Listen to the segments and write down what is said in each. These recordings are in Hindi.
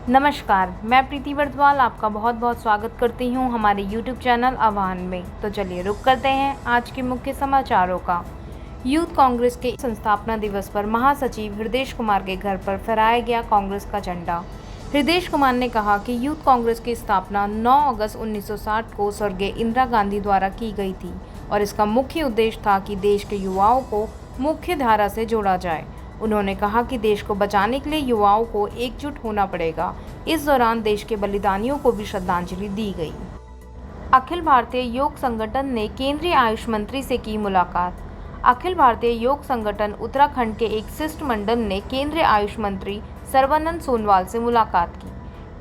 नमस्कार, मैं प्रीति वर्धवाल आपका बहुत बहुत स्वागत करती हूं हमारे YouTube चैनल आह्वान में। तो चलिए रुक करते हैं आज के मुख्य समाचारों का। यूथ कांग्रेस के संस्थापना दिवस पर महासचिव हृदय कुमार के घर पर फहराया गया कांग्रेस का झंडा। हृदय कुमार ने कहा कि यूथ कांग्रेस की स्थापना 9 अगस्त 1960 को स्वर्गीय इंदिरा गांधी द्वारा की गई थी और इसका मुख्य उद्देश्य था कि देश के युवाओं को मुख्य धारा से जोड़ा जाए। उन्होंने कहा कि देश को बचाने के लिए युवाओं को एकजुट होना पड़ेगा। इस दौरान देश के बलिदानियों को भी श्रद्धांजलि दी गई। अखिल भारतीय योग संगठन ने केंद्रीय आयुष मंत्री से की मुलाकात। अखिल भारतीय योग संगठन उत्तराखंड के एक शिष्टमंडल ने केंद्रीय आयुष मंत्री सर्बानंद सोनोवाल से मुलाकात की।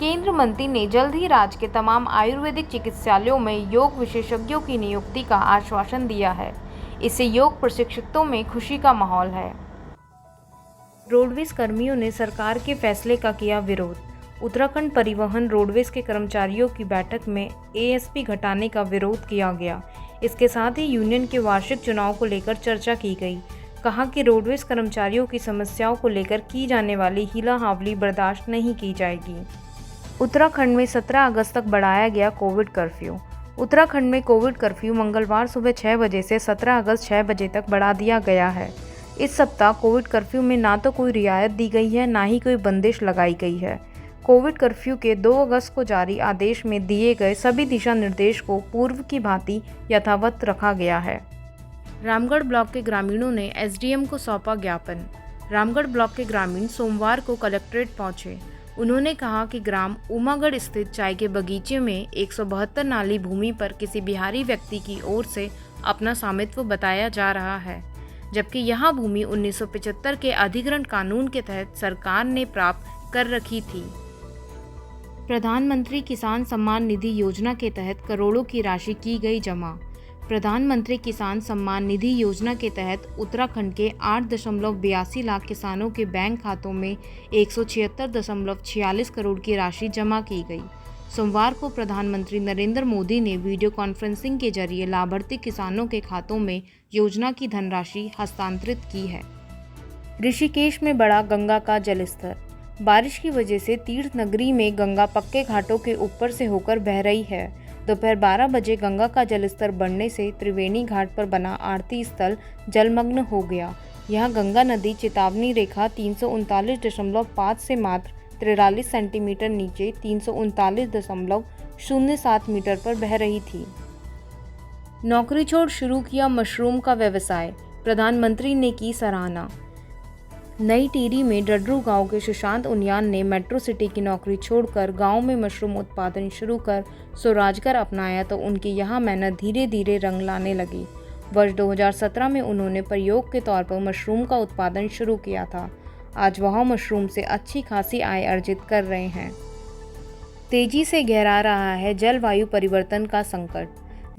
केंद्रीय मंत्री ने जल्द ही राज्य के तमाम आयुर्वेदिक चिकित्सालयों में योग विशेषज्ञों की नियुक्ति का आश्वासन दिया है। इससे योग प्रशिक्षकों में खुशी का माहौल है। रोडवेज कर्मियों ने सरकार के फैसले का किया विरोध। उत्तराखंड परिवहन रोडवेज के कर्मचारियों की बैठक में एएसपी घटाने का विरोध किया गया। इसके साथ ही यूनियन के वार्षिक चुनाव को लेकर चर्चा की गई। कहा कि रोडवेज कर्मचारियों की समस्याओं को लेकर की जाने वाली हीला हावली बर्दाश्त नहीं की जाएगी। उत्तराखंड में 17 अगस्त तक बढ़ाया गया कोविड कर्फ्यू। उत्तराखंड में कोविड कर्फ्यू मंगलवार सुबह 6 बजे से 17 अगस्त 6 बजे तक बढ़ा दिया गया है। इस सप्ताह कोविड कर्फ्यू में ना तो कोई रियायत दी गई है, ना ही कोई बंदिश लगाई गई है। कोविड कर्फ्यू के 2 अगस्त को जारी आदेश में दिए गए सभी दिशा निर्देश को पूर्व की भांति यथावत रखा गया है। रामगढ़ ब्लॉक के ग्रामीणों ने एसडीएम को सौंपा ज्ञापन। रामगढ़ ब्लॉक के ग्रामीण सोमवार को कलेक्ट्रेट पहुंचे। उन्होंने कहा कि ग्राम उमागढ़ स्थित चाय के बगीचे में 172 नाली भूमि पर किसी बिहारी व्यक्ति की ओर से अपना स्वामित्व बताया जा रहा है, जबकि यह भूमि 1975 के अधिग्रहण कानून के तहत सरकार ने प्राप्त कर रखी थी। प्रधानमंत्री किसान सम्मान निधि योजना के तहत करोड़ों की राशि की गई जमा। प्रधानमंत्री किसान सम्मान निधि योजना के तहत उत्तराखंड के 8.82 लाख किसानों के बैंक खातों में 176.46 करोड़ की राशि जमा की गई। सोमवार को प्रधानमंत्री नरेंद्र मोदी ने वीडियो कॉन्फ्रेंसिंग के जरिए लाभार्थी किसानों के खातों में योजना की धनराशि हस्तांतरित की है। ऋषिकेश में बढ़ा गंगा का जलस्तर। बारिश की वजह से तीर्थ नगरी में गंगा पक्के घाटों के ऊपर से होकर बह रही है। दोपहर 12 बजे गंगा का जलस्तर बढ़ने से त्रिवेणी घाट पर बना आरती स्थल जलमग्न हो गया। यहाँ गंगा नदी चेतावनी रेखा 339.5 से मात्र 43 सेंटीमीटर नीचे 339.07 मीटर पर बह रही थी। नौकरी छोड़ शुरू किया मशरूम का व्यवसाय। प्रधानमंत्री ने की सराहना। नई टिहरी में डडरू गांव के सुशांत उनियान ने मेट्रो सिटी की नौकरी छोड़कर गांव में मशरूम उत्पादन शुरू कर स्वरोजगार अपनाया तो उनकी यह मेहनत धीरे धीरे रंग लाने लगी। वर्ष 2017 में उन्होंने प्रयोग के तौर पर मशरूम का उत्पादन शुरू किया था। आज वह मशरूम से अच्छी खासी आय अर्जित कर रहे हैं। तेजी से गहरा रहा है जलवायु परिवर्तन का संकट।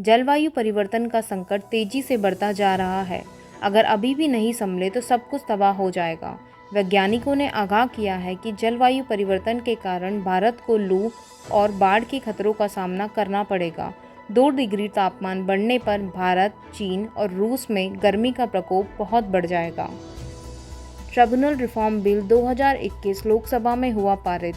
जलवायु परिवर्तन का संकट तेजी से बढ़ता जा रहा है। अगर अभी भी नहीं संभले तो सब कुछ तबाह हो जाएगा। वैज्ञानिकों ने आगाह किया है कि जलवायु परिवर्तन के कारण भारत को लू और बाढ़ के खतरों का सामना करना पड़ेगा। 2 डिग्री तापमान बढ़ने पर भारत, चीन और रूस में गर्मी का प्रकोप बहुत बढ़ जाएगा। ट्रिब्यूनल रिफॉर्म बिल 2021 लोकसभा में हुआ पारित।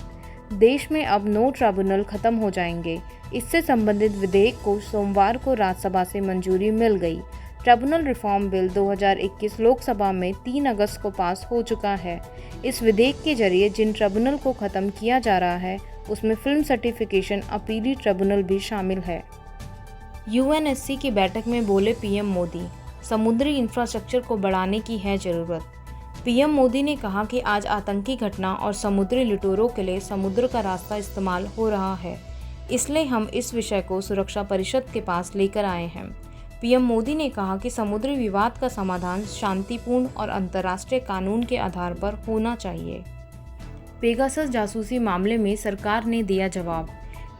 देश में अब 9 ट्रिब्यूनल खत्म हो जाएंगे। इससे संबंधित विधेयक को सोमवार को राज्यसभा से मंजूरी मिल गई। ट्रिब्यूनल रिफॉर्म बिल 2021 लोकसभा में 3 अगस्त को पास हो चुका है। इस विधेयक के जरिए जिन ट्रिब्यूनल को खत्म किया जा रहा है उसमें फिल्म सर्टिफिकेशन अपीली ट्रिब्यूनल भी शामिल है। यूएनएससी की बैठक में बोले पीएम मोदी, समुद्री इंफ्रास्ट्रक्चर को बढ़ाने की है जरूरत। पीएम मोदी ने कहा कि आज आतंकी घटना और समुद्री लुटेरों के लिए समुद्र का रास्ता इस्तेमाल हो रहा है, इसलिए हम इस विषय को सुरक्षा परिषद के पास लेकर आए हैं। पीएम मोदी ने कहा कि समुद्री विवाद का समाधान शांतिपूर्ण और अंतर्राष्ट्रीय कानून के आधार पर होना चाहिए। पेगासस जासूसी मामले में सरकार ने दिया जवाब।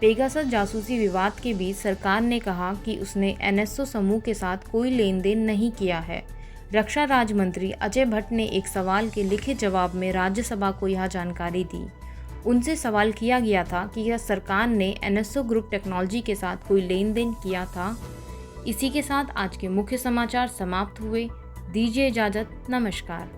पेगासस जासूसी विवाद के बीच सरकार ने कहा कि उसने एनएसओ समूह के साथ कोई लेन देन नहीं किया है। रक्षा राज्य मंत्री अजय भट्ट ने एक सवाल के लिखित जवाब में राज्यसभा को यह जानकारी दी। उनसे सवाल किया गया था कि क्या सरकार ने एनएसओ ग्रुप टेक्नोलॉजी के साथ कोई लेन देन किया था। इसी के साथ आज के मुख्य समाचार समाप्त हुए। दीजिए इजाज़त। नमस्कार।